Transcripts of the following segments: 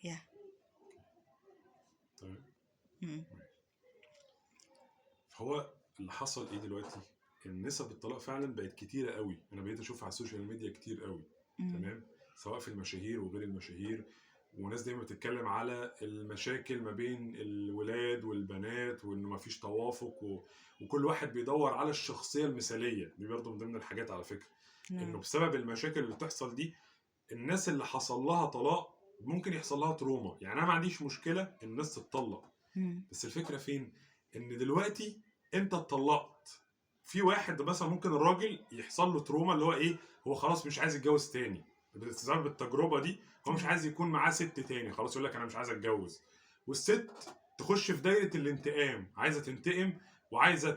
يا تمام. مم. فهو اللي حصل ايه دلوقتي؟ ان نسب الطلاق فعلا بقت كتيره قوي، انا بقيت اشوف على السوشيال ميديا كتير قوي. مم. تمام. سواء في المشاهير وغير المشاهير، وناس دايما بتتكلم على المشاكل ما بين الولاد والبنات، وانه ما فيش توافق وكل واحد بيدور على الشخصيه المثاليه. دي برضه من ضمن الحاجات على فكره، انه نعم. بسبب المشاكل اللي بتحصل دي الناس اللي حصل لها طلاق ممكن يحصل لها تروما. يعني انا ما عنديش مشكله ان الناس تتطلق، مم. بس الفكره فين؟ ان دلوقتي انت اتطلقت، في واحد مثلا ممكن الراجل يحصل له تروما اللي هو ايه، هو خلاص مش عايز يتجوز تاني بسبب التجربه دي، هو مش نعم. عايز يكون معاه ست تاني، خلاص يقول لك انا مش عايز اتجوز. والست تخش في دايره الانتقام، عايزه تنتقم وعايزه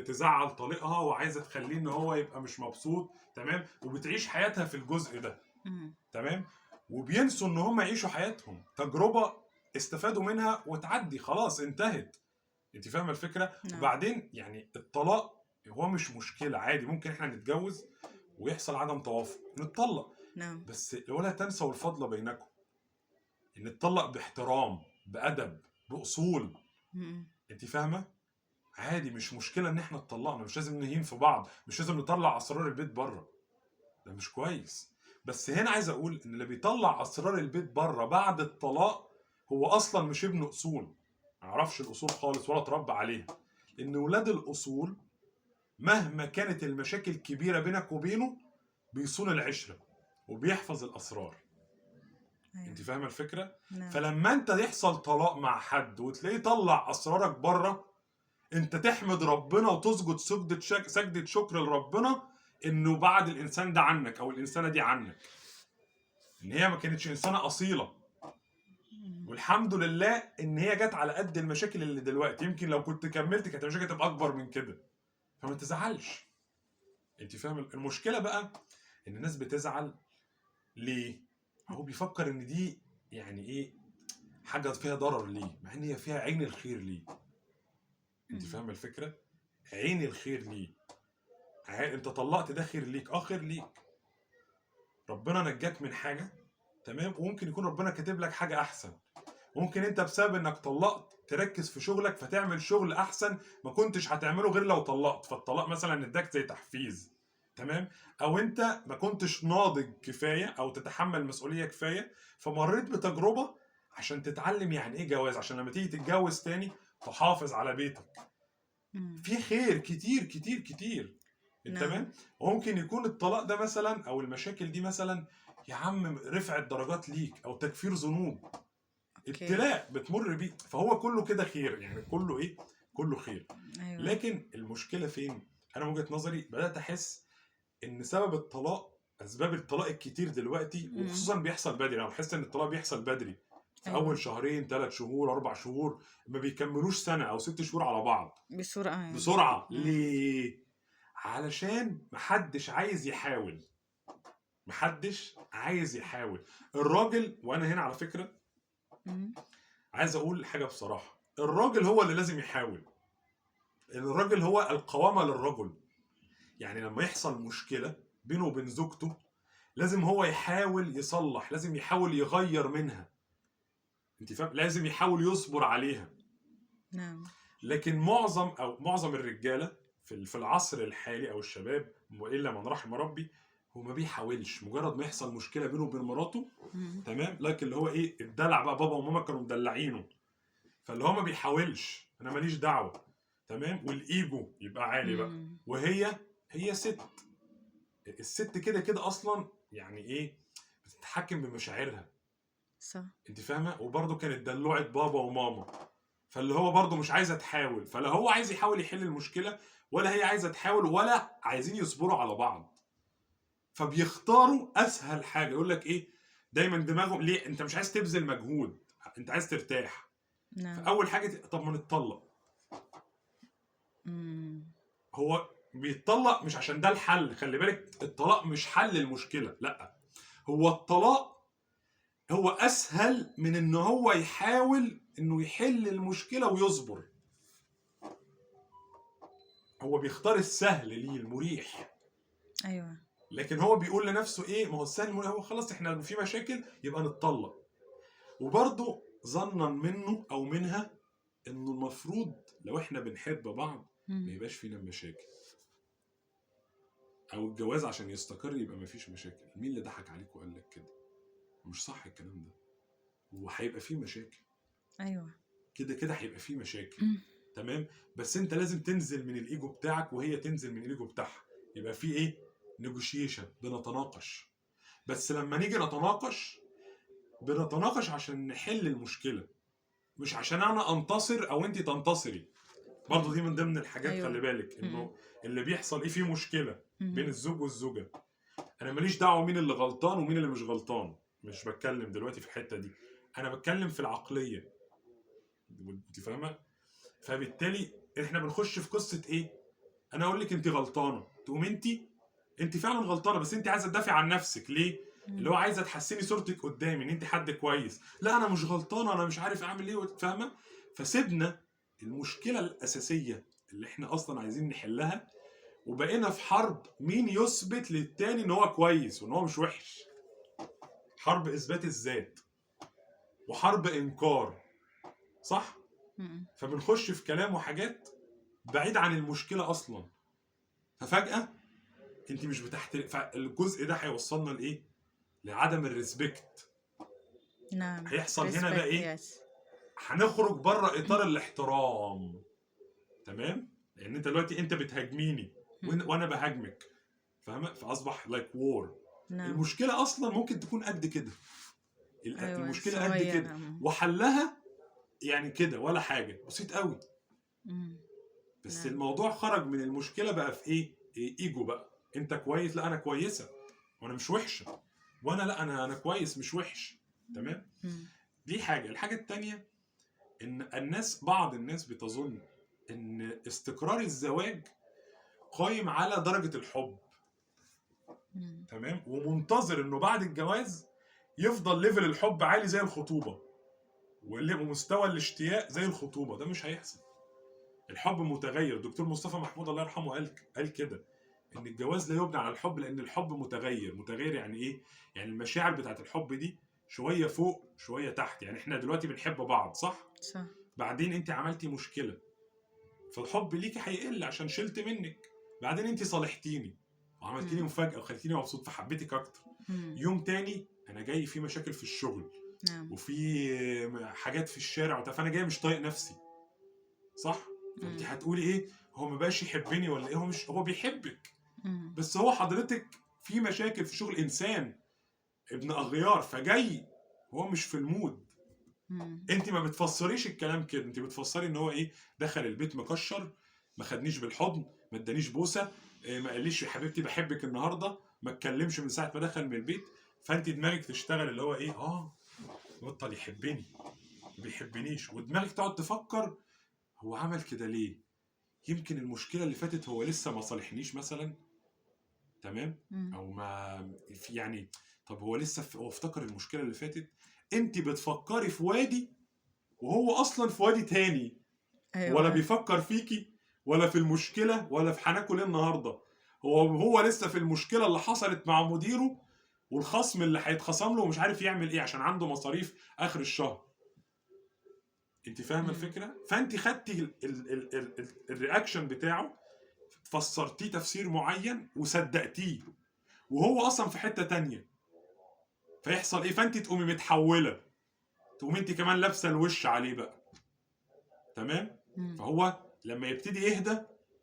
تزعل طليقها وعايزه تخليه ان هو يبقى مش مبسوط. تمام. وبتعيش حياتها في الجزء ده. مم. تمام. وبينسوا ان هم يعيشوا حياتهم تجربه استفادوا منها وتعدي، خلاص انتهت. انت فاهمه الفكره؟ نعم. وبعدين يعني الطلاق هو مش مشكله، عادي ممكن احنا نتجوز ويحصل عدم توافق نتطلق، نعم. بس ولا تنسوا الفضل بينكم. ان نتطلق باحترام، بادب، باصول. مم. انت فاهمه؟ عادي، مش مشكله ان احنا اتطلقنا، مش لازم نهين في بعض، مش لازم نطلع اسرار البيت بره، ده مش كويس. بس هنا عايز اقول ان اللي بيطلع اسرار البيت بره بعد الطلاق هو اصلا مش ابن اصول، ما يعرفش الاصول خالص ولا اتربى عليها. ان ولاد الاصول مهما كانت المشاكل كبيره بينك وبينه بيصون العشره وبيحفظ الاسرار. أيوة. انت فاهمه الفكره؟ نعم. فلما انت يحصل طلاق مع حد وتلاقيه طلع اسرارك بره، انت تحمد ربنا وتسجد سجدة شكر لربنا انه بعد الانسان ده عنك او الانسانه دي عنك، ان هي ما كانتش انسانه اصيله. مم. والحمد لله ان هي جت على قد المشاكل اللي دلوقتي، يمكن لو كنت كملت كانت المشاكل تبقى اكبر من كده. فما تزعلش. انت فاهم المشكله بقى؟ ان الناس بتزعل ليه؟ هو بيفكر ان دي يعني ايه، حاجه فيها ضرر ليه، مع ان هي فيها عين الخير ليه. انت مم. فاهم الفكره؟ عين الخير ليه. انت طلقت ده خير ليك، خير ليك. ربنا نجاك من حاجه، تمام، وممكن يكون ربنا كاتب لك حاجه احسن. ممكن انت بسبب انك طلقت تركز في شغلك فتعمل شغل احسن ما كنتش هتعمله غير لو طلقت، فالطلاق مثلا اداك زي تحفيز. تمام. او انت ما كنتش ناضج كفايه او تتحمل مسؤوليه كفايه، فمريت بتجربه عشان تتعلم يعني ايه جواز، عشان لما تيجي تتجوز تاني تحافظ على بيتك. مم. في خير كتير كتير كتير. نعم. تمام. وممكن يكون الطلاق ده مثلا او المشاكل دي مثلا يا عم رفعت درجات ليك او تكفير ذنوب، أوكي. ابتلاء بتمر بيه، فهو كله كده خير، يعني كله ايه، كله خير. أيوة. لكن المشكله فين؟ انا من وجهه نظري بدات احس ان سبب الطلاق، اسباب الطلاق الكتير دلوقتي مم. وخصوصا بيحصل بدري، انا بحس ان الطلاق بيحصل بدري في أيوة. اول شهرين 3 شهور 4 شهور، ما بيكملوش سنه او 6 شهور على بعض بسرعة يعني. بسرعه. مم. ليه؟ علشان محدش عايز يحاول، محدش عايز يحاول. الراجل، وانا هنا على فكره مم. عايز اقول حاجه بصراحه، الراجل هو اللي لازم يحاول. الراجل هو القوامه للرجل. يعني لما يحصل مشكله بينه وبين زوجته لازم هو يحاول يصلح، لازم يحاول يغير منها. انت فاهم؟ لازم يحاول يصبر عليها. نعم. لكن معظم الرجاله في العصر الحالي او الشباب، والا من رحم ربي، هو ما بيحاولش. مجرد ما يحصل مشكله بينه وبين مراته، مم. تمام، لكن اللي هو ايه، الدلع بقى، بابا وماما كانوا مدلعينه، فاللي هو ما بيحاولش، انا ماليش دعوه. تمام. والايجو يبقى عالي بقى. مم. وهي ست، الست كده كده اصلا يعني ايه، بتتحكم بمشاعرها. صح. انت فاهمه؟ وبرده كانت دلوعه بابا وماما، فاللي هو برده مش عايزه تحاول، فلا هو عايز يحاول يحل المشكله ولا هي عايزه تحاول ولا عايزين يصبروا على بعض. فبيختاروا اسهل حاجه، يقول لك ايه، دايما دماغهم ليه، انت مش عايز تبذل مجهود، انت عايز ترتاح. نعم. فاول حاجه طب ما نتطلق. مم. هو بيتطلق مش عشان ده الحل، خلي بالك، الطلاق مش حل المشكله، لا، هو الطلاق هو اسهل من ان هو يحاول انه يحل المشكله ويصبر. هو بيختار السهل ليه، المريح. أيوة. لكن هو بيقول لنفسه ايه، ما هو السهل المريح، هو خلاص احنا في مشاكل يبقى نتطلق. وبرضه ظنا منه او منها انه المفروض لو احنا بنحب بعض ما يبقاش فينا مشاكل، او الجواز عشان يستقر يبقى ما فيش مشاكل. مين اللي ضحك عليك وقال لك كده؟ مش صح الكلام ده، وهيبقى فيه مشاكل. ايوه. كده كده هيبقى فيه مشاكل. تمام. بس انت لازم تنزل من الايجو بتاعك وهي تنزل من الايجو بتاعها، يبقى فيه ايه؟ نيجوشيشن، بنتناقش. بس لما نيجي نتناقش بنتناقش عشان نحل المشكله، مش عشان انا انتصر او انت تنتصري. برضه دي من ضمن الحاجات. أيوة. خلي بالك انه اللي بيحصل ايه، فيه مشكله بين مم. الزوج والزوجه. انا ماليش دعوه مين اللي غلطان ومين اللي مش غلطان، مش بتكلم دلوقتي في الحته دي، انا بتكلم في العقليه. انت فاهمه؟ فبالتالي احنا بنخش في قصه ايه؟ انا اقول لك انت غلطانه، تقوم انت فعلا غلطانه، بس انت عايزه تدافع عن نفسك ليه؟ اللي هو عايزه تحسني صورتك قدامي ان انت حد كويس. لا انا مش غلطانه، انا مش عارف اعمل ايه، فاهمه؟ فسيبنا المشكله الاساسيه اللي احنا اصلا عايزين نحلها، وبقينا في حرب مين يثبت للتاني ان هو كويس وان هو مش وحش. حرب اثبات الذات وحرب انكار، صح؟ فبنخش في كلام وحاجات بعيد عن المشكله اصلا، ففجاه انت مش بتحترم. فالجزء ده هيوصلنا لايه؟ لعدم الريسبكت. نعم. هيحصل هنا بقى ايه؟ yes. هنخرج بره اطار الاحترام. تمام؟ لان انت دلوقتي انت بتهاجميني وانا بهاجمك، فاهمه؟ فاصبح لايك وور. نعم. المشكله اصلا ممكن تكون قد كده. أيوة. المشكله قد كده وحلها يعني كده ولا حاجه، بسيط قوي. بس نعم. الموضوع خرج من المشكله بقى في ايه؟ ايجو بقى. انت كويس، لا انا كويسه وانا مش وحشه، وانا لا انا كويس مش وحش. تمام؟ دي حاجه. الحاجه الثانيه ان بعض الناس بتظن ان استقرار الزواج قايم على درجه الحب. تمام؟ ومنتظر انه بعد الجواز يفضل ليفل الحب عالي زي الخطوبه، ومستوى الاشتياق زي الخطوبه. ده مش هيحصل. الحب متغير. دكتور مصطفى محمود الله يرحمه قال كده، ان الجواز لا يبنى على الحب لان الحب متغير. متغير يعني ايه؟ يعني المشاعر بتاعت الحب دي شويه فوق شويه تحت. يعني احنا دلوقتي بنحب بعض، صح؟ بعدين انت عملتي مشكله، فالحب ليكي هيقل عشان شلت منك. بعدين انت صالحتيني وعملتيني مفاجاه وخليتيني مبسوط فحبيتك اكتر. يوم تاني انا جاي في مشاكل في الشغل وفي حاجات في الشارع، فانا جاي مش طايق نفسي، صح؟ فانت هتقولي ايه؟ هو ما بقاش يحبني ولا ايه؟ هو بيحبك، بس هو حضرتك في مشاكل في شغل. انسان ابن اغيار فجاي هو مش في المود. انت ما بتفسريش الكلام كده، انت بتفسري ان هو ايه؟ دخل البيت مكشر، ما خدنيش بالحضن، ما ادانيش بوسه، ما قاليش يا حبيبتي بحبك النهارده، ما اتكلمش من ساعه ما دخل من البيت. فانت دماغك تشتغل اللي هو ايه؟ بطل يحبني، ما بيحبنيش. ودماغك تقعد تفكر هو عمل كده ليه؟ يمكن المشكله اللي فاتت هو لسه ما صالحنيش مثلا. تمام؟ او ما في يعني، طب هو لسه هو افتكر المشكله اللي فاتت. انت بتفكري في وادي وهو اصلا في وادي تاني. أيوة. ولا بيفكر فيكي ولا في المشكله ولا في هناكل ايه النهارده. هو لسه في المشكله اللي حصلت مع مديره والخصم اللي هيتخصم له ومش عارف يعمل ايه عشان عنده مصاريف اخر الشهر. انت فاهمه الفكره؟ فانت خدتي الرياكشن بتاعه، فسرتيه تفسير معين وصدقتيه، وهو اصلا في حته تانية. فيحصل ايه؟ فانت تقومي متحوله، تقومي انت كمان لابسه الوش عليه بقى. تمام؟ فهو لما يبتدي يهدى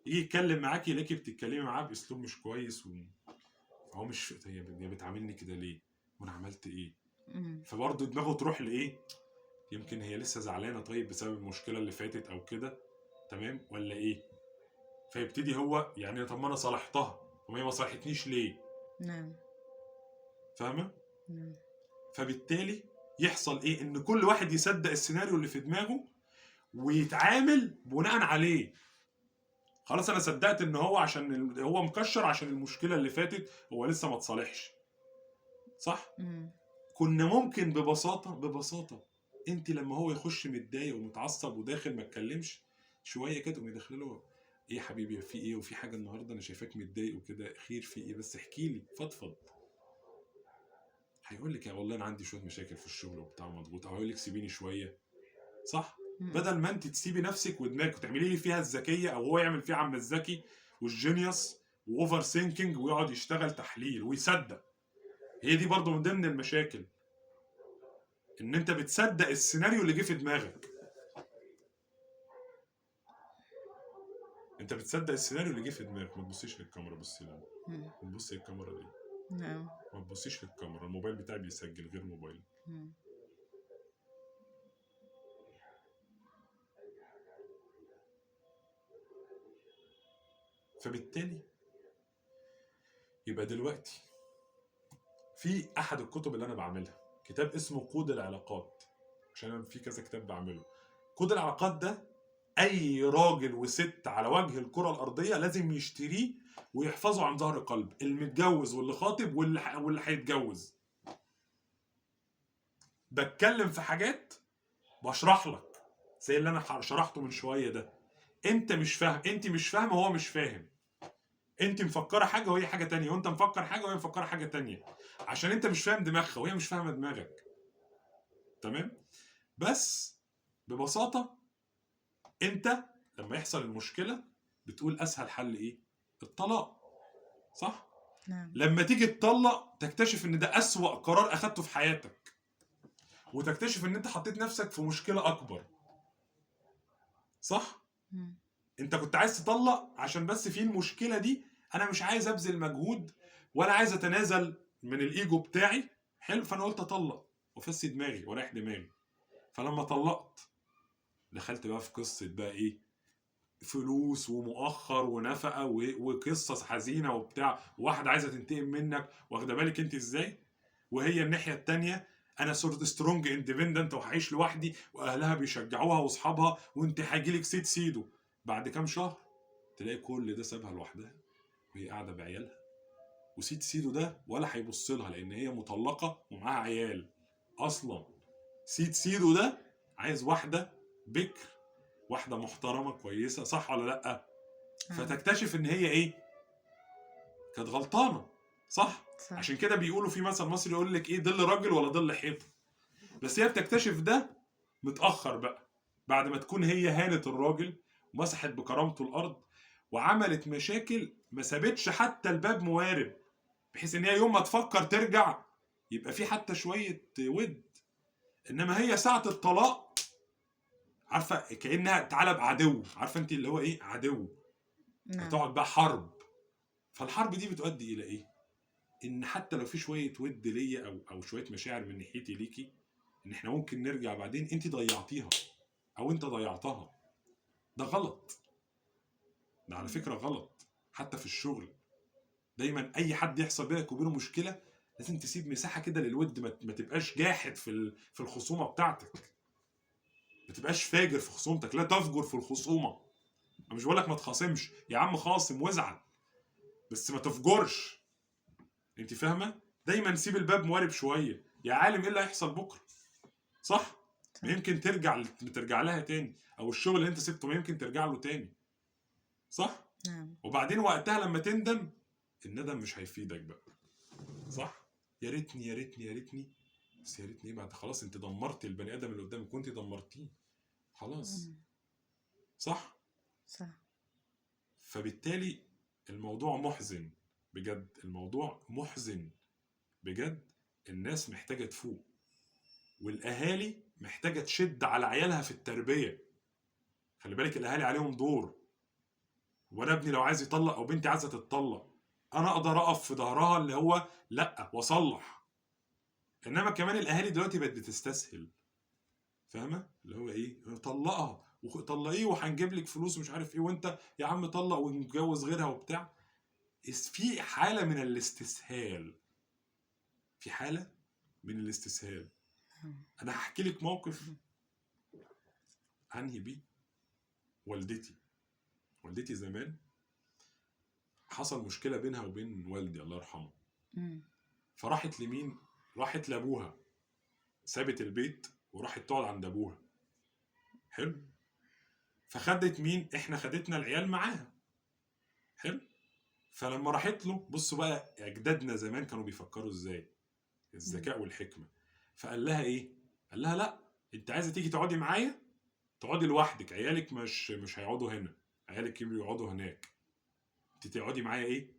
يجي يتكلم معاكي يلاقيكي بتتكلمي معاه باسلوب مش كويس، هو مش هي بتعاملني كده ليه؟ وانا عملت ايه؟ فبرضه دماغه تروح لايه؟ يمكن هي لسه زعلانه طيب بسبب المشكله اللي فاتت او كده، تمام ولا ايه؟ فيبتدي هو يعني طب ما انا صالحتها وهي ما صالحتنيش ليه؟ نعم. فاهمه؟ فبالتالي يحصل ايه؟ ان كل واحد يصدق السيناريو اللي في دماغه ويتعامل بناء عليه. خلاص انا صدقت ان هو عشان هو مكشر عشان المشكله اللي فاتت هو لسه ما اتصالحش، صح؟ كنا ممكن ببساطه انت لما هو يخش متضايق ومتعصب وداخل ما اتكلمش شويه كده تقومي داخله له، ايه يا حبيبي في ايه؟ وفي حاجه النهارده انا شايفاك متضايق وكده، خير في ايه؟ بس احكي لي، فضفض. هيقول لك يا والله انا عندي شويه مشاكل في الشغل وبتاع مضغوط، او هيقول لك سيبيني شويه. صح؟ بدل ما انت تسيبي نفسك ودماغك وتعملي لي فيها الذكيه، او هو يعمل فيها عم الذكي والجينيوس واوفر ثينكينج ويقعد يشتغل تحليل ويصدق. هي دي برضو من ضمن المشاكل، ان انت بتصدق السيناريو اللي جه في دماغك. انت بتصدق السيناريو اللي جه في دماغك. ما تبصيش للكاميرا، بصي لها. مم. بتبصي للكاميرا دي. نعم. ما تبصيش للكاميرا، الموبايل بتاعي بيسجل غير موبايل. مم. فبالتالي يبقى دلوقتي في احد الكتب اللي انا بعملها كتاب اسمه كود العلاقات، عشان انا في كذا كتاب بعمله. كود العلاقات ده اي راجل وست على وجه الكره الارضيه لازم يشتريه ويحفظه عن ظهر قلب، المتجوز واللي خاطب واللي هيتجوز. بتكلم في حاجات بشرح لك زي اللي انا شرحته من شويه ده. انت مش فاهم، انت مش فاهمه، هو مش فاهم. انت مفكره حاجه وهي حاجه تانية، وانت مفكر حاجه وهي مفكره حاجه تانية، عشان انت مش فاهم دماغها وهي مش فاهمه دماغك. تمام؟ بس ببساطه انت لما يحصل المشكله بتقول اسهل حل ايه؟ الطلاق. صح؟ نعم. لما تيجي تطلق تكتشف ان ده اسوأ قرار اخدته في حياتك، وتكتشف ان انت حطيت نفسك في مشكله اكبر. صح؟ مم. انت كنت عايز تطلق عشان بس في المشكله دي، انا مش عايز ابذل مجهود ولا عايز اتنازل من الايجو بتاعي. حلو، فانا قلت اطلق وافسي دماغي واريح دماغي. فلما طلقت دخلت بقى في قصه بقى ايه؟ فلوس ومؤخر ونفقه وقصص حزينه وبتاع، واحده عايزه تنتقم منك، واخده بالك انت ازاي؟ وهي الناحيه الثانيه انا صرت سترونج اندبندنت وهعيش لوحدي، واهلها بيشجعوها واصحابها، وانت هيجيلك سيد سيدو. بعد كام شهر تلاقي كل ده سابها لوحدها وهي قاعده بعيالها، وسيد سيدو ده ولا هيبص لها لان هي مطلقه ومعاها عيال اصلا. سيد سيدو ده عايز واحده بكر، واحده محترمه كويسه. صح ولا لا؟ فتكتشف ان هي ايه؟ كانت غلطانه. صح؟ صح. عشان كده بيقولوا في مثل مصري يقول لك ايه؟ ظل راجل ولا ظل حيطه. بس هي بتكتشف ده متاخر بقى، بعد ما تكون هي هانت الراجل ومسحت بكرامته الارض وعملت مشاكل، ما سابتش حتى الباب موارب، بحيث ان هي يوم ما تفكر ترجع يبقى في حتى شويه ود. انما هي ساعه الطلاق عارفه كانها تعالى بعدو، عارفه انت اللي هو ايه؟ عدو. نعم. هتقعد بقى حرب. فالحرب دي بتؤدي الى ايه؟ ان حتى لو في شويه ود ليا او شويه مشاعر من ناحيتي ليكي، ان احنا ممكن نرجع بعدين، انت ضيعتيها او انت ضيعتها. ده غلط. ده على فكره غلط. حتى في الشغل دايما اي حد يحصل بينك وبينه مشكله لازم تسيب مساحه كده للود، ما تبقاش جاحد في الخصومه بتاعتك. ما تبقاش فاجر في خصومتك، لا تفجر في الخصومه. انا مش بقول لك ما تخاصمش يا عم، خاصم وازعل، بس ما تفجرش. انت فاهمه؟ دايما سيب الباب موارب شويه، يا عالم ايه اللي هيحصل بكره. صح؟ ما يمكن ترجع لها تاني، او الشغل اللي انت سبته ما يمكن ترجع له تاني. صح؟ نعم. وبعدين وقتها لما تندم، الندم مش هيفيدك بقى. صح؟ يا ريتني يا ريتني يا ريتني، بس يا ريتني ايه؟ بعد خلاص انت دمرت البني ادم اللي قدامك، كنت دمرتيه خلاص. صح؟ صح. فبالتالي الموضوع محزن بجد، الموضوع محزن بجد. الناس محتاجه تفوق، والاهالي محتاجه تشد على عيالها في التربيه. خلي بالك الاهالي عليهم دور. وانا ابني لو عايز يطلق او بنتي عايزه تتطلق، انا اقدر اقف في ظهرها اللي هو لا واصلح. انما كمان الاهالي دلوقتي بقت بتستسهل. فاهمه اللي هو ايه؟ طلقها وطلقيه وهنجيب لك فلوس ومش عارف ايه، وانت يا عم طلق ونتجوز غيرها وبتاع. في حاله من الاستسهال، في حاله من الاستسهال. انا هحكي لك موقف انهي بيه. والدتي زمان حصل مشكله بينها وبين والدي الله يرحمه. فراحت لمين؟ راحت لابوها، سابت البيت وراحت تقعد عند ابوها. حلو. فخدت مين؟ احنا خدتنا العيال معاها. حلو. فلما راحت له، بصوا بقى اجدادنا زمان كانوا بيفكروا ازاي. الذكاء والحكمة. فقال لها ايه؟ قال لها لا، انت عايزه تيجي تقعدي معايا، تقعدي لوحدك، عيالك مش هيقعدوا هنا، عيالك يقعدوا هناك، انت تقعدي معايا ايه؟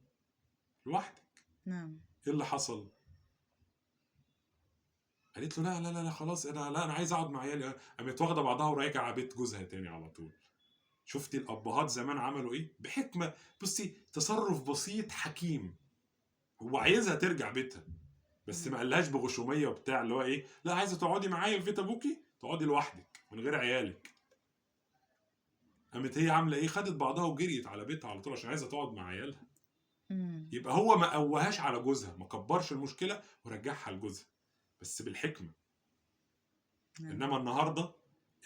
لوحدك. نعم. ايه اللي حصل؟ قالت له لا لا لا لا خلاص، انا عايز اقعد مع عيالي. قامت واخده بعضها وراجعه بيت جوزها تاني على طول. شفتي الابهات زمان عملوا ايه؟ بحكمه. بصي، تصرف بسيط حكيم. هو عايزها ترجع بيتها، بس ما قالهاش بغشوميه وبتاع اللي هو ايه، لا عايزه تقعدي معايا في بيت ابوكي، تقعدي لوحدك من غير عيالك. قامت هي عامله ايه؟ خدت بعضها وجريت على بيتها على طول عشان عايزه تقعد مع عيالها. يبقى هو ما قواهاش على جوزها، ما كبرش المشكله ورجعها لجوزها، بس بالحكمه. نعم. انما النهارده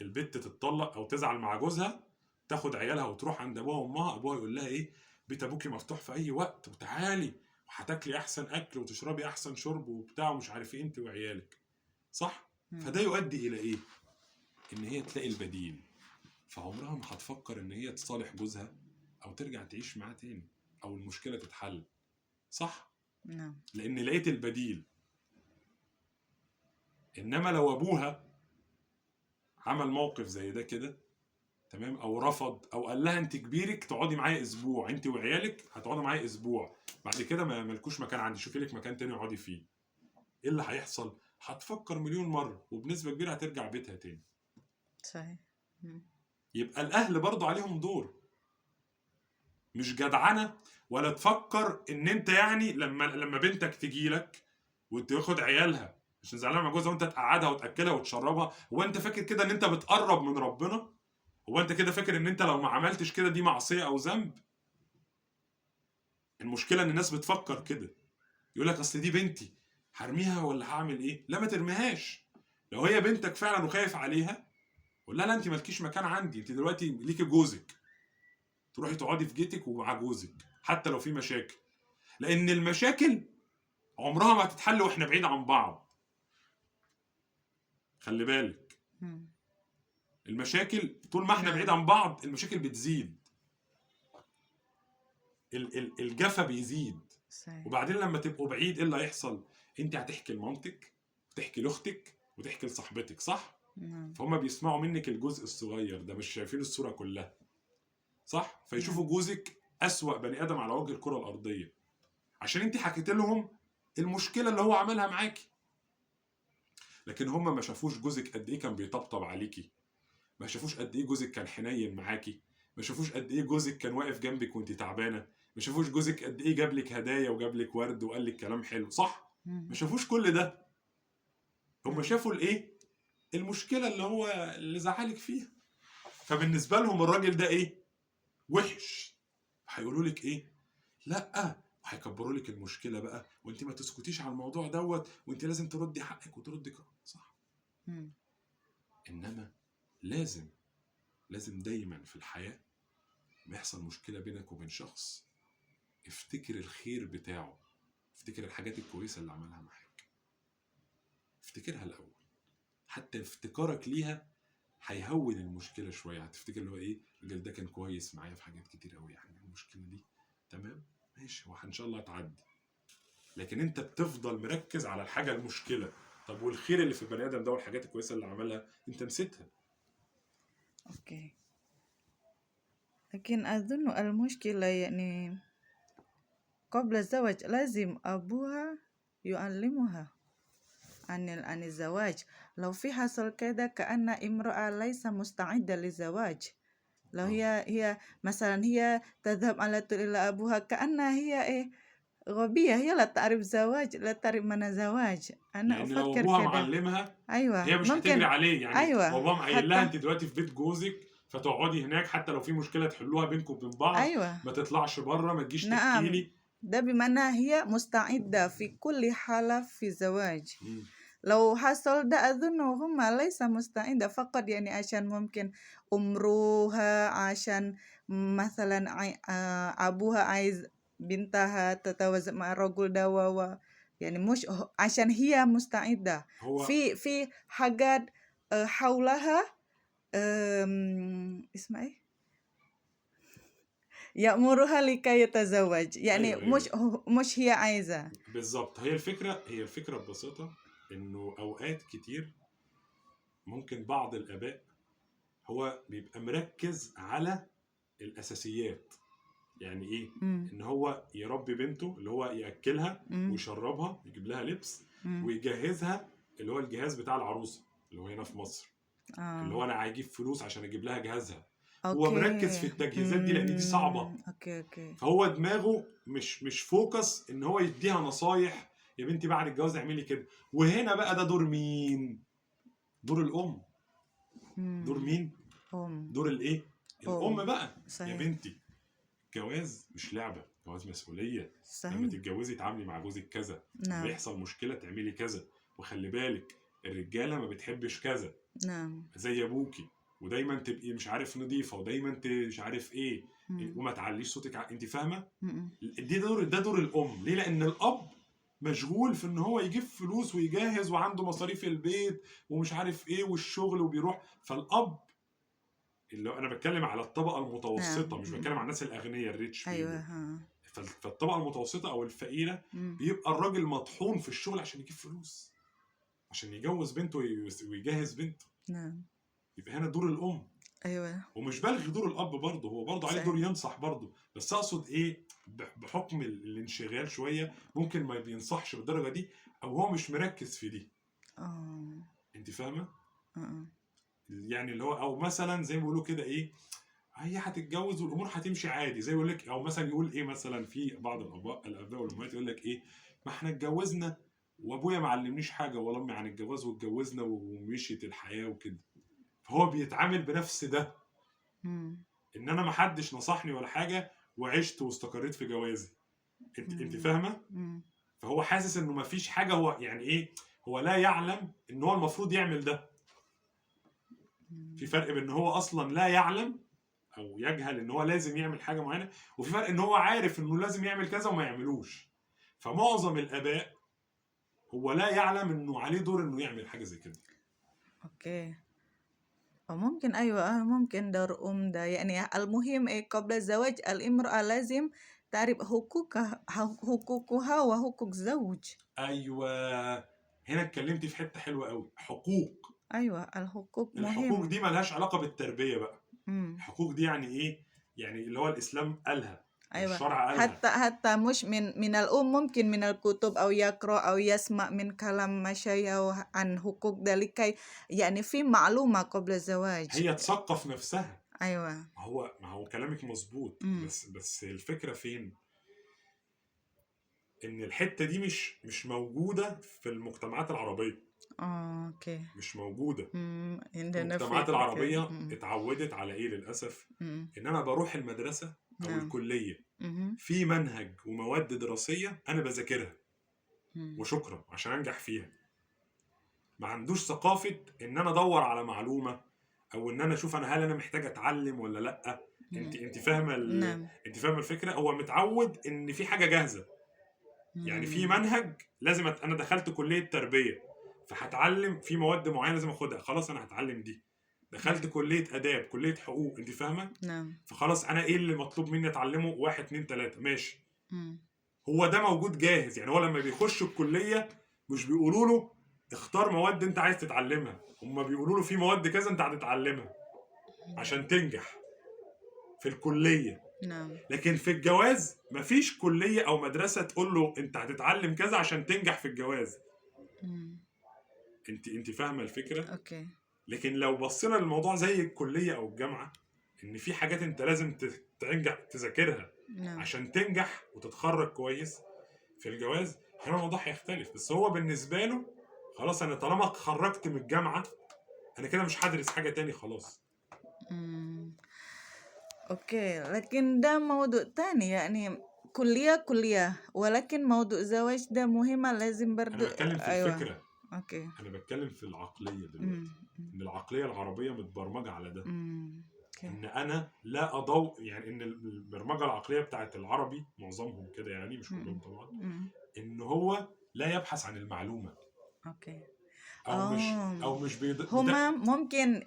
البت تتطلق او تزعل مع جوزها، تاخد عيالها وتروح عند ابوها وامها، ابوها يقول لها ايه؟ بيت ابوكي مفتوح في اي وقت، وتعالي وهتاكلي احسن اكل وتشربي احسن شرب وبتاع ومش عارف ايه انت وعيالك، صح؟ فده يؤدي الى ايه؟ ان هي تلاقي البديل، فعمرها ما هتفكر ان هي تصالح جوزها او ترجع تعيش معاه تاني او المشكله تتحل، صح؟ نعم. لان لقيت البديل. انما لو ابوها عمل موقف زي ده كده، تمام، او رفض او قال لها انت كبيرك تقعدي معايا اسبوع، انت وعيالك هتقعدوا معايا اسبوع، بعد كده ما ملكوش مكان عندي، شوفي لك مكان تاني اقعدي فيه، ايه اللي هيحصل؟ هتفكر مليون مره وبنسبه كبيره هترجع بيتها تاني. صحيح. يبقى الاهل برضو عليهم دور، مش جدعنه ولا تفكر ان انت يعني لما بنتك تجي لك وتاخد عيالها عشان زعلانه مع جوزها وانت تقعدها وتاكلها وتشربها، هو انت فاكر كده ان انت بتقرب من ربنا؟ هو انت كده فاكر ان انت لو ما عملتش كده دي معصيه او ذنب؟ المشكله ان الناس بتفكر كده، يقول لك اصل دي بنتي هرميها ولا هعمل ايه؟ لا، ما ترميهاش. لو هي بنتك فعلا وخايف عليها، قول لها لا انت مالكيش مكان عندي، انت دلوقتي ليكي جوزك، تروحي تقعدي في جيتك ومع جوزك حتى لو في مشاكل، لان المشاكل عمرها ما هتتحل واحنا بعيد عن بعض. خلي بالك، المشاكل طول ما احنا بعيد عن بعض المشاكل بتزيد، الجفا بيزيد. صحيح. وبعدين لما تبقوا بعيد ايه اللي هيحصل؟ انت هتحكي لمامتك وتحكي لاختك وتحكي لصاحبتك، صح؟ فهم بيسمعوا منك الجزء الصغير ده، مش شايفين الصوره كلها، صح؟ فيشوفوا جوزك اسوأ بني ادم على وجه الكره الارضيه عشان انت حكيت لهم المشكله اللي هو عملها معاكي، لكن هم ما شافوش جوزك قد ايه كان بيطبطب عليكي، ما شافوش قد ايه جوزك كان حنين معاكي، ما شافوش قد ايه جوزك كان واقف جنبك وانت تعبانه، ما شافوش جوزك قد ايه جاب لك هدايا وجاب لك ورد وقال لك كلام حلو، صح؟ ما شافوش كل ده، هم شافوا الايه؟ المشكله اللي هو اللي زعلك فيها. فبالنسبه لهم الراجل ده ايه؟ وحش. هيقولوا لك ايه؟ لا، وهيكبروا لك المشكله بقى، وانت ما تسكتيش على الموضوع دوت، وانت لازم تردي حقك وتردي صح. انما لازم دايما في الحياه ما يحصل مشكله بينك وبين شخص، افتكر الخير بتاعه، افتكر الحاجات الكويسه اللي عملها معاك، افتكرها الاول، حتى افتكارك ليها هيهون المشكله شويه، هتفتكر اللي هو ايه، الراجل ده كان كويس معايا في حاجات كتير قوي، يعني المشكله دي تمام ماشي وان شاء الله هتعدي. لكن انت بتفضل مركز على الحاجه المشكله، طب والخير اللي في البني ادم ده والحاجات الكويسه اللي عملها انت نسيتها. اوكي. لكن اظن المشكله يعني قبل الزواج لازم ابوها يعلمها عن الزواج. لو في حصل كده كأن امرأة ليس مستعدة للزواج، لو هي مثلا هي تذهب على طول إلى أبوها كأنها هي غبية، هي لا تعرف زواج، لا تعرف من الزواج. أنا لان لو أفكر ابوها كده. معلمها أيوة هي مش هتجري ممكن. عليه، يعني أيوة باباها قايل لها حتى. انت دلوقتي في بيت جوزك فتقعدي هناك، حتى لو في مشكله تحلوها بينكم وبين بعض، أيوة ما تطلعش بره، ما تجيش تحكي نعم، لي. ده بمعنى هي مستعدة في كل حالة في الزواج. لو حصل ده أظن هم ليس مستعدة فقط يعني عشان ممكن أمروها، عشان مثلا أبوها عايز بنتها تتزوج مع الرجل ده يعني مش عشان هي مستعدة. هو في حاجات حولها اسمها ايه، يأمرها لكي يتزوج، يعني ايوه ايوه مش هي عايزة. بالظبط. هي الفكره ببساطه انه اوقات كتير ممكن بعض الاباء هو بيبقى مركز على الاساسيات. يعني ايه؟ مم. ان هو يربي بنته، اللي هو ياكلها مم. ويشربها، يجيب لها لبس مم. ويجهزها، اللي هو الجهاز بتاع العروسه اللي هو هنا في مصر، اللي هو انا هجيب فلوس عشان اجيب لها جهازها. هو مركز في اوكي. التجهيزات دي لان دي صعبه. اوكي اوكي. فهو دماغه مش فوكس ان هو يديها نصايح، يا بنتي بعد الجواز اعملي كده. وهنا بقى ده دور مين؟ دور الام. دور مم. مين؟ أم. دور الايه؟ الام أم. بقى. يا صحيح. بنتي جواز مش لعبه، جواز مسؤوليه. لما صحيح. تتجوزي تعاملي مع جوزك كذا، لما نعم. يحصل مشكله تعملي كذا. وخلي بالك الرجاله ما بتحبش كذا نعم. زي ابوكي، ودايما تبقي مش عارف نظيفه، ودايما مش عارف ايه، مم. وما تعليش صوتك انت فاهمه؟ مم. ده دور الام. ليه؟ لان الاب مشغول في ان هو يجيب فلوس ويجهز وعنده مصاريف البيت ومش عارف ايه والشغل وبيروح. فالاب، اللي انا بتكلم على الطبقه المتوسطه، نعم. مش بتكلم على الناس الاغنياء الريتش أيوة. بيبل. ها. فالطبقه المتوسطه او الفقيره مم. بيبقى الراجل مطحون في الشغل عشان يجيب فلوس، عشان يجوز بنته ويجهز بنته. نعم. يبقى هنا دور الام. أيوة. ومش بلغي دور الاب برضه، هو برضه عليه دور صحيح. ينصح برضه، بس اقصد ايه، بحكم الانشغال شويه ممكن ما بينصحش بالدرجه دي، او هو مش مركز في دي. انت فاهمه؟ يعني اللي هو او مثلا زي ما بيقولوا كده ايه، هي هتتجوز والامور هتمشي عادي زي يقول لك، او مثلا يقول ايه، مثلا في بعض الاباء والامهات يقول لك ايه، ما احنا اتجوزنا وابويا ما علمنيش حاجه ولا امي عن الجواز، واتجوزنا ومشيت الحياه وكده. فهو بيتعامل بنفس ده، ان انا ما حدش نصحني ولا حاجه وعشت واستقريت في جوازي. انت فاهمه؟ فهو حاسس انه ما فيش حاجه، هو يعني ايه، هو لا يعلم ان هو المفروض يعمل ده. في فرق بين ان هو اصلا لا يعلم او يجهل ان هو لازم يعمل حاجه معينه، وفي فرق ان هو عارف انه لازم يعمل كذا وما يعملوش. فمعظم الاباء هو لا يعلم انه عليه دور انه يعمل حاجه زي كده. اوكي. ممكن أيوة، ممكن دور ده، يعني المهم قبل الزواج الامرأة لازم تعرف حقوقها وحقوق الزوج. ايوه، هنا اتكلمتي في حته حلوه قوي، حقوق. أيوة، الحقوق الحقوق مهم. دي ملهاش علاقه بالتربيه بقى. الحقوق دي يعني ايه؟ يعني اللي هو الاسلام قالها أيوة، والشرع قالها. حتى مش من الأم، ممكن من الكتب أو يقرأ أو يسمع من كلام مشايخ عن حقوق ذلك، يعني في معلومة قبل الزواج. هي تثقف نفسها. أيوة. ما هو كلامك مظبوط، بس الفكره فين؟ ان الحته دي مش موجوده في المجتمعات العربيه. اوكي. مش موجوده. عندنا المجتمعات في اوكي. العربيه اتعودت على ايه للاسف؟ ان انا بروح المدرسه او نعم. الكليه، في منهج ومواد دراسيه انا بذاكرها وشكرا عشان انجح فيها. ما عندوش ثقافه ان انا ادور على معلومه، او ان انا اشوف هل انا محتاج اتعلم ولا لا. انت فاهمه نعم. انت فاهمه الفكره؟ هو متعود ان في حاجه جاهزه، يعني في منهج لازم انا دخلت كليه تربيه فهتعلم في مواد معينه لازم اخدها، خلاص انا هتعلم دي. دخلت كليه اداب، كليه حقوق، انت فاهمه؟ نعم. فخلاص انا ايه اللي مطلوب مني اتعلمه؟ 1 2 3 ماشي. هو ده موجود جاهز. يعني هو لما بيخش الكليه مش بيقولوا له اختار مواد انت عايز تتعلمها، هم بيقولوا له في مواد كذا انت هتتعلمها عشان تنجح في الكليه. نعم. لكن في الجواز مفيش كليه او مدرسه تقول له انت هتتعلم كذا عشان تنجح في الجواز. انت فاهمه الفكره؟ اوكي. لكن لو بصينا للموضوع زي الكليه او الجامعه، ان في حاجات انت لازم تنجح تذاكرها نعم. عشان تنجح وتتخرج كويس. في الجواز هنا الموضوع هيختلف، بس هو بالنسبه له خلاص انا طالما اتخرجت من الجامعه انا كده مش هدرس حاجه تاني خلاص. اوكي، لكن ده موضوع تاني، يعني كلية ولكن موضوع الزواج ده مهمة، لازم برضو. انا بتكلم في ايوه. الفكره، اوكي. انا بتكلم في العقليه دلوقتي. ان العقليه العربيه متبرمجه على ده. ان انا لا اضوء، يعني ان البرمجه العقليه بتاعت العربي معظمهم كده، يعني مش كلهم طبعا، ان هو لا يبحث عن المعلومه. اوكي. او مش هما ممكن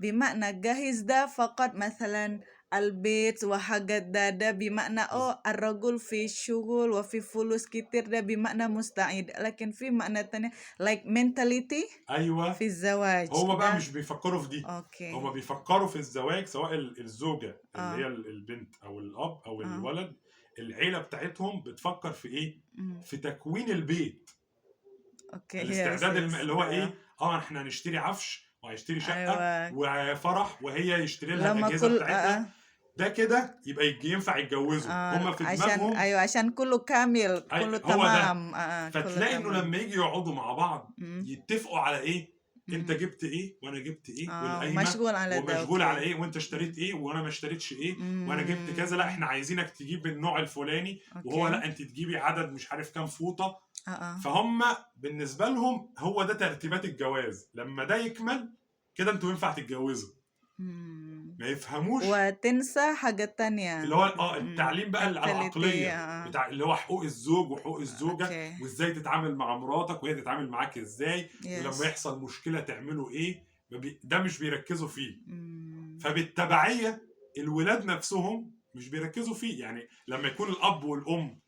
بمعنى جاهز ده فقط، مثلا البيت وحاجات ده بمعنى الرجل في شغل وفي فلوس كتير، ده بمعنى مستعد. لكن في معنى تاني like mentality ايوه، في الزواج هو بقى ده. مش بيفكروا في دي. اوكي. هما بيفكروا في الزواج، سواء الزوجة اللي هي اه البنت او الاب او اه الولد، العيلة بتاعتهم بتفكر في ايه؟ أمم. في تكوين البيت. اوكي يس الاستعداد يس اللي هو ايه، احنا هنشتري عفش وهيشتري شقة ايوه. وفرح، وهي يشتري لها لما الأجهزة كل بتاعتها. ده كده يبقى ينفع يتجوزوا. هما في عشان دماغهم ايوه عشان كله كامل، كله هو ده. تمام. كله فتلاقي انه تمام. لما يجي يقعدوا مع بعض أمم. يتفقوا على ايه، انت أمم. جبت ايه وانا جبت ايه، والقايمه مشغول على ده. ومشغول على اوكي. ايه، وانت اشتريت ايه وانا ما اشتريتش ايه، وانا جبت كذا، لا أمم. احنا عايزينك تجيب النوع الفلاني، وهو اوكي. لا انت تجيبي عدد مش عارف كام فوطه. اه فهم بالنسبه لهم هو ده ترتيبات الجواز. لما ده يكمل كده انتوا ينفع تتجوزوا. أمم. ما يفهموش وتنسى حاجة تانية. اللي هو التعليم بقى mentality. العقليه بتاع اللي هو حقوق الزوج وحقوق الزوجه، اوكي. وازاي تتعامل مع مراتك وهي تتعامل معاك ازاي، ولما يس. يحصل مشكله تعملوا ايه. ده مش بيركزوا فيه. أمم. فبالتبعيه الولاد نفسهم مش بيركزوا فيه. يعني لما يكون الاب والام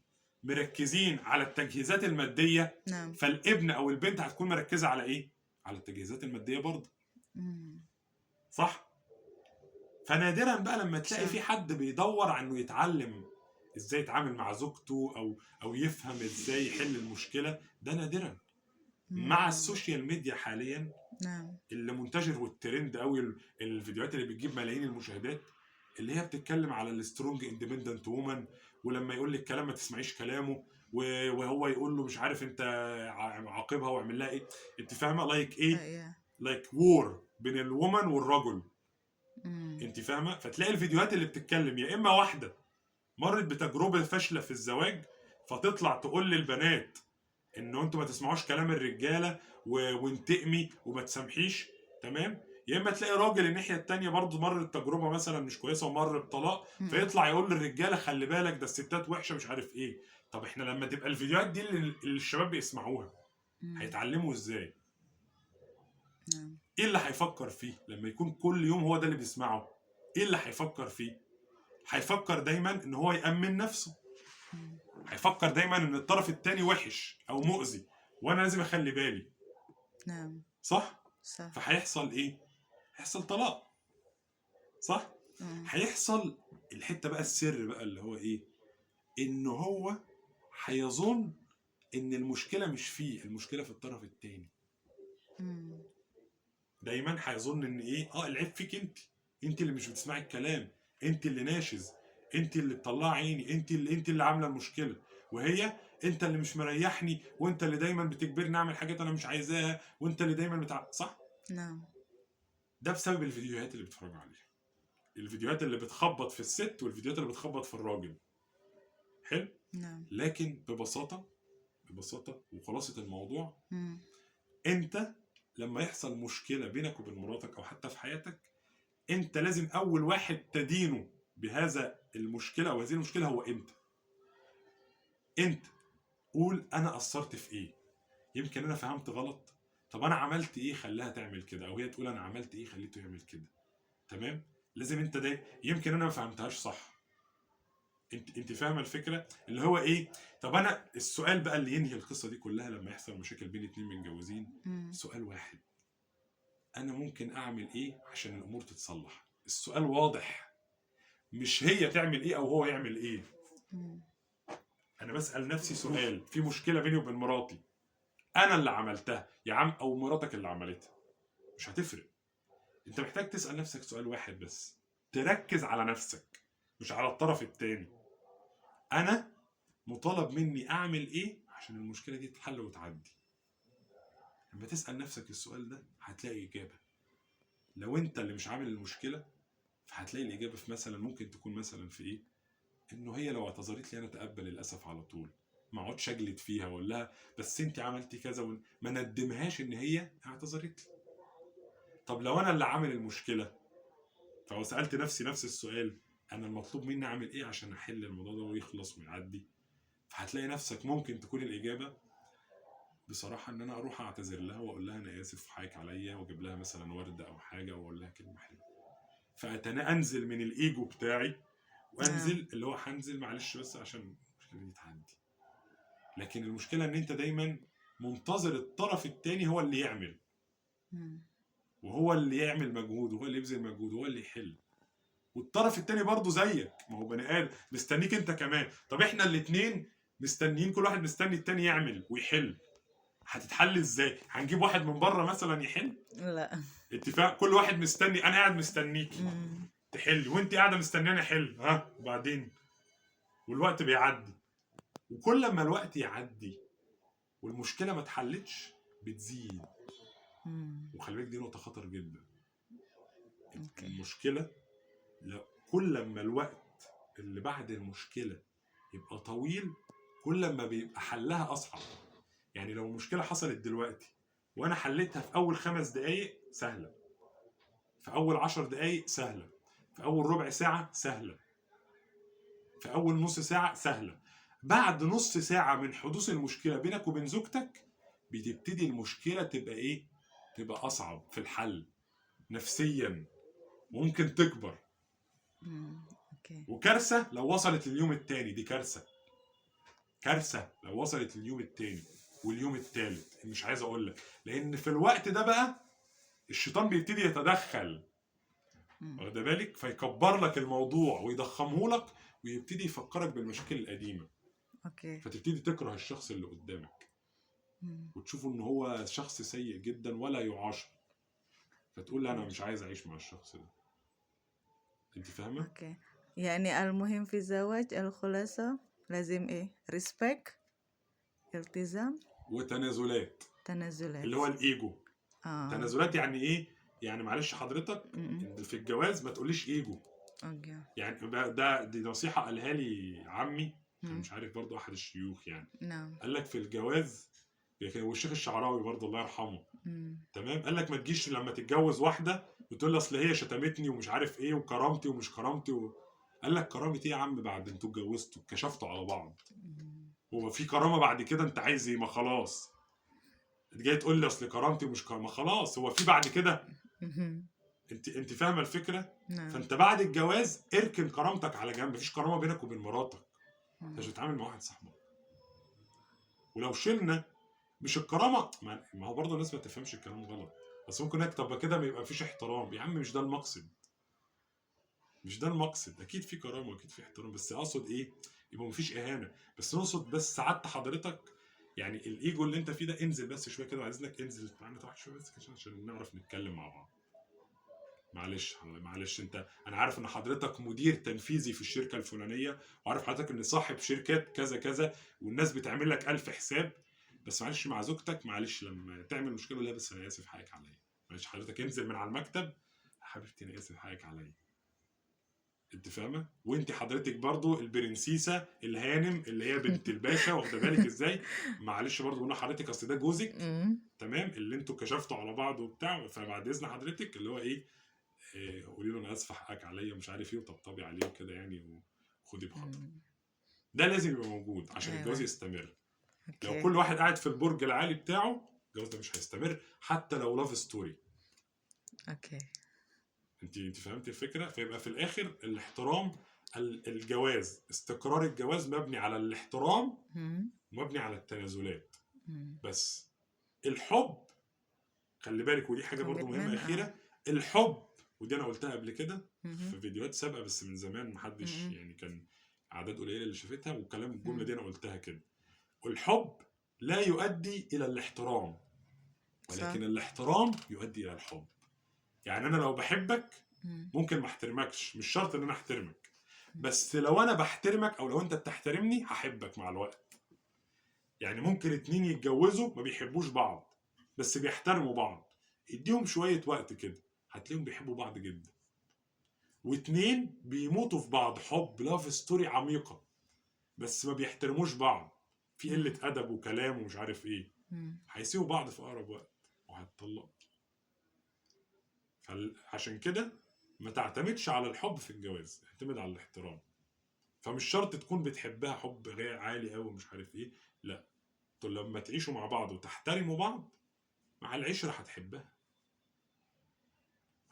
مركزين على التجهيزات الماديه، نعم. فالابن او البنت هتكون مركزه على ايه؟ على التجهيزات الماديه برضه. أمم. صح؟ فنادرا بقى لما تلاقي صح. في حد بيدور على انه يتعلم ازاي يتعامل مع زوجته او يفهم ازاي يحل المشكله. ده نادرا. مع أمم. السوشيال ميديا حاليا نعم. اللي منتشر والترند قوي، الفيديوهات اللي بتجيب ملايين المشاهدات، اللي هي بتتكلم على السترونج اندبندنت وومن، ولما يقول لك كلام ما تسمعيش كلامه، وهو يقول له مش عارف انت عاقبها واعمل لها ايه. انت فاهمه لايك ايه؟ yeah. لايك وور بين الومن والرجل. أمم. انت فاهمه؟ فتلاقي الفيديوهات اللي بتتكلم يا اما واحده مرت بتجربه فاشله في الزواج، فتطلع تقول للبنات انه انتوا ما تسمعوش كلام الرجاله وانتقمي وما تسامحيش. تمام؟ يا اما تلاقي راجل الناحيه التانيه برضه مر التجربه مثلا مش كويسه ومر بطلاق، أمم. فيطلع يقول للرجاله خلي بالك ده الستات وحشه مش عارف ايه. طب احنا لما تبقى الفيديوهات دي اللي الشباب بيسمعوها، أمم. هيتعلموا ازاي؟ نعم. ايه اللي هيفكر فيه لما يكون كل يوم هو ده اللي بيسمعه؟ ايه اللي هيفكر فيه؟ هيفكر دايما ان هو يأمن نفسه. أمم. هيفكر دايما ان الطرف التاني وحش او مؤذي وانا لازم اخلي بالي. نعم. صح؟ صح. فهيحصل ايه؟ هيحصل طلاق. صح؟ هيحصل الحته بقى السر بقى اللي هو ايه؟ ان هو هيظن ان المشكله مش فيه، المشكله في الطرف التاني. أمم. دايما هيظن ان ايه، العيب فيك انت. انت اللي مش بتسمعي الكلام، انت اللي ناشز، انت اللي بتطلع عيني، انت اللي عامله المشكله. وهي انت اللي مش مريحني، وانت اللي دايما بتجبرني اعمل حاجات انا مش عايزاها، وانت اللي دايما صح؟ نعم. ده بسبب الفيديوهات اللي بتتفرجوا عليها، الفيديوهات اللي بتخبط في الست والفيديوهات اللي بتخبط في الراجل. حلو؟ نعم. لكن ببساطه وخلاصه الموضوع، أمم. انت لما يحصل مشكله بينك وبين مراتك او حتى في حياتك، انت لازم اول واحد تدينه بهذا المشكله او هذه المشكله هو انت قول انا قصرت في ايه، يمكن انا فهمت غلط، طب انا عملت ايه خلاها تعمل كده، او هي تقول انا عملت ايه خليته يعمل كده. تمام؟ لازم انت ده، يمكن انا ما فهمتهاش صح. انت فاهمه الفكره اللي هو ايه؟ طب انا السؤال بقى اللي ينهي القصه دي كلها لما يحصل مشاكل بين اتنين متجوزين، سؤال واحد: انا ممكن اعمل ايه عشان الامور تتصلح؟ السؤال واضح، مش هي تعمل ايه او هو يعمل ايه. انا بسأل نفسي سؤال: في مشكله بيني وبين مراتي، انا اللي عملتها يا عم او مراتك اللي عملتها، مش هتفرق. انت محتاج تسأل نفسك سؤال واحد بس، تركز على نفسك مش على الطرف التاني. انا مطالب مني اعمل ايه عشان المشكله دي تتحل وتعدي؟ لما تسأل نفسك السؤال ده هتلاقي اجابه. لو انت اللي مش عامل المشكله، فهتلاقي الاجابه في مثلا ممكن تكون مثلا في ايه؟ انه هي لو اعتذرت لي انا اتقبل الاسف على طول، ما اقعدش اجلد فيها واقول لها بس انت عملتي كذا ما ندمهاش ان هي اعتذرت لي. طب لو انا اللي عامل المشكله، فلو سالت نفسي نفس السؤال: انا المطلوب مني اعمل ايه عشان احل الموضوع ده ويخلص ويعدي؟ فهتلاقي نفسك ممكن تكون الاجابه بصراحه ان انا اروح اعتذر لها واقول لها انا اسف وحقك عليا، واجيب لها مثلا ورده او حاجه واقول لها كلمه حلوه. فأنزل من الإيجو بتاعي نعم. وأنزل اللي هو هنزل معلش بس عشان المشكلة دي تعدي. لكن المشكلة إن أنت دايما منتظر الطرف التاني هو اللي يعمل، مم. وهو اللي يعمل مجهود، وهو اللي يبذل مجهود، وهو اللي يحل. والطرف التاني برضه زيك، ما هو بني ادم مستنيك انت كمان. طب احنا الاتنين مستنيين، كل واحد مستني التاني يعمل ويحل. هتتحل ازاي؟ هنجيب واحد من بره مثلا يحل؟ لا. اتفاق، كل واحد مستني، انا قاعد مستنيكي مم. تحل، وانت قاعده مستنياني احل، ها وبعدين؟ والوقت بيعدي، وكل ما الوقت يعدي والمشكله ما اتحلتش بتزيد. مم. وخلي بالك دي نقطه خطر جدا. اوكي. المشكله كل ما الوقت اللي بعد المشكله يبقى طويل، كل ما بيبقى حلها اصعب. يعني لو المشكله حصلت دلوقتي وانا حليتها في اول 5 دقائق سهله، في اول 10 دقائق سهله، في اول ربع ساعه سهله، في اول نص ساعه سهله. بعد نص ساعه من حدوث المشكله بينك وبين زوجتك بتبتدي المشكله تبقى ايه؟ تبقى اصعب في الحل نفسيا، ممكن تكبر. مم. اوكي. وكارثه لو وصلت لليوم التاني، دي كارثه. كارثه لو وصلت لليوم التاني واليوم التالت، مش عايز اقول لك. لان في الوقت ده بقى الشيطان بيبتدي يتدخل، مم. واخد بالك؟ فيكبر لك الموضوع ويضخمه لك، ويبتدي يفكرك بالمشاكل القديمه، اوكي. فتبتدي تكره الشخص اللي قدامك مم. وتشوفه ان هو شخص سيء جدا ولا يعاشر، فتقول لا انا مش عايز اعيش مع الشخص ده. انت فاهمه؟ اوكي. يعني المهم في الزواج الخلاصة لازم ايه؟ ريسبكت، التزام، وتنازلات، تنازلات. اللي هو الايجو. اه. تنازلات يعني ايه؟ يعني معلش حضرتك مم. في الجواز ما تقوليش ايجو. اوكي. يعني دي نصيحة قالها لي عمي، كان مم. مش عارف برضو أحد الشيوخ يعني. نعم. قال لك في الجواز، والشيخ الشعراوي برضو الله يرحمه، مم. تمام، قال لك ما تجيش لما تتجوز واحدة وتقول لي أصل هي شتمتني ومش عارف إيه وكرامتي ومش كرامتي قال لك كرامة إيه يا عم؟ بعد أنتوا اتجوزتوا كشفتوا على بعض، مم. هو في كرامة بعد كده؟ أنت عايز إيه؟ ما خلاص جاي تقول لي أصل كرامتي ومش كرامة، خلاص هو في بعد كده؟ مم. انت فاهمه الفكره؟ نعم. فانت بعد الجواز اركن كرامتك على جنب، مفيش كرامه بينك وبين مراتك، انت مم. مش بتتعامل مع واحد صاحبك. ولو شلنا مش الكرامه، ما هو برضه الناس ما تفهمش الكلام غلط، بس ممكن هيك طب كده ما يبقى فيش احترام. يا عم مش ده المقصد، مش ده المقصد. اكيد في كرامه واكيد في احترام، بس اقصد ايه؟ يبقى مفيش اهانه، بس نقصد بس سعادة حضرتك. يعني الايجو اللي انت فيه ده انزل بس شويه كده، عايزينك انزل معانا تحت شويه بس كده عشان نعرف نتكلم مع بعض. معلش انا عارف ان حضرتك مدير تنفيذي في الشركه الفلانيه، وعارف حضرتك ان صاحب شركه كذا كذا، والناس بتعمل لك 1000 حساب، بس معلش مع زوجتك معلش لما تعمل مشكله لا بس انا اسف حقك عليا، معلش حضرتك انزل من على المكتب، حبيبتي انا اسف حقك عليا. انت فاهمه؟ وانت حضرتك برضو البرنسيسه الهانم اللي هي بنت الباشا، واخده بالك ازاي؟ معلش برضو قلنا حضرتك اصل ده جوزك، مم. تمام، اللي انتوا كشفتوا على بعض وبتاع، فبعد اذن حضرتك اللي هو ايه، قولي له انا اسف حقك عليا مش عارف ايه، وطبطبي عليه وكده يعني، وخدي بخاطرك. مم. ده لازم يبقى موجود عشان الجواز ايوه. يستمر. لو اوكي. كل واحد قاعد في البرج العالي بتاعه الجواز ده مش هيستمر، حتى لو لاف ستوري. اوكي. انت فهمت الفكره؟ فيبقى في الاخر الاحترام، الجواز، استقرار الجواز مبني على الاحترام مم. ومبني على التنازلات. مم. بس الحب، خلي بالك ودي حاجه برضو مهمه commitment. اخيره، الحب، ودي انا قلتها قبل كده مهم. في فيديوهات سابقه بس من زمان محدش مم. يعني، كان اعداد قليله اللي شافتها، والكلام الجمله مم. دي انا قلتها كده. الحب لا يؤدي الى الاحترام، صح. ولكن الاحترام يؤدي الى الحب. يعني انا لو بحبك مم. ممكن ما احترمكش، مش شرط ان انا احترمك، بس لو انا بحترمك او لو انت بتحترمني هحبك مع الوقت. يعني ممكن اتنين يتجوزوا ما بيحبوش بعض بس بيحترموا بعض، اديهم شويه وقت كده هتلاقيهم بيحبوا بعض جدا. واتنين بيموتوا في بعض حب لاف ستوري عميقه بس ما بيحترموش بعض، في قله ادب وكلام ومش عارف ايه، مم. هيسيبوا بعض في اقرب وقت وهيتطلقوا. فعشان كده ما تعتمدش على الحب في الجواز، اعتمد على الاحترام. فمش شرط تكون بتحبها حب عالي قوي مش عارف ايه، لا، لما تعيشوا مع بعض وتحترموا بعض مع العشره هتحبها،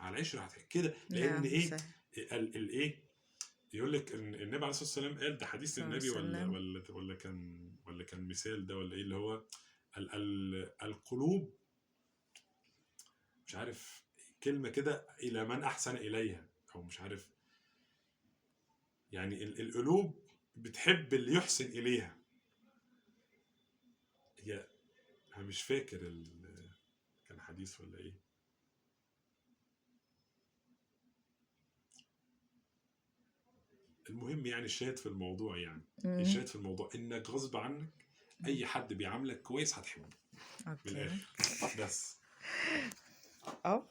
على العشره كده، لان نعم ايه صحيح. الايه، يقول لك ان النبي عليه الصلاه والسلام قال، ده حديث صلى الله للنبي عليه ولا وسلم. كان مثال ده ولا ايه، اللي هو القلوب، مش عارف كلمه كده، الى من احسن اليها، او مش عارف، يعني القلوب بتحب اللي يحسن اليها. هي انا مش فاكر كان حديث ولا ايه. المهم يعني الشاهد في الموضوع، يعني مم. الشاهد في الموضوع انك غصب عنك اي حد بيعاملك كويس هتحبه، من اوكي. الاخر بس. أو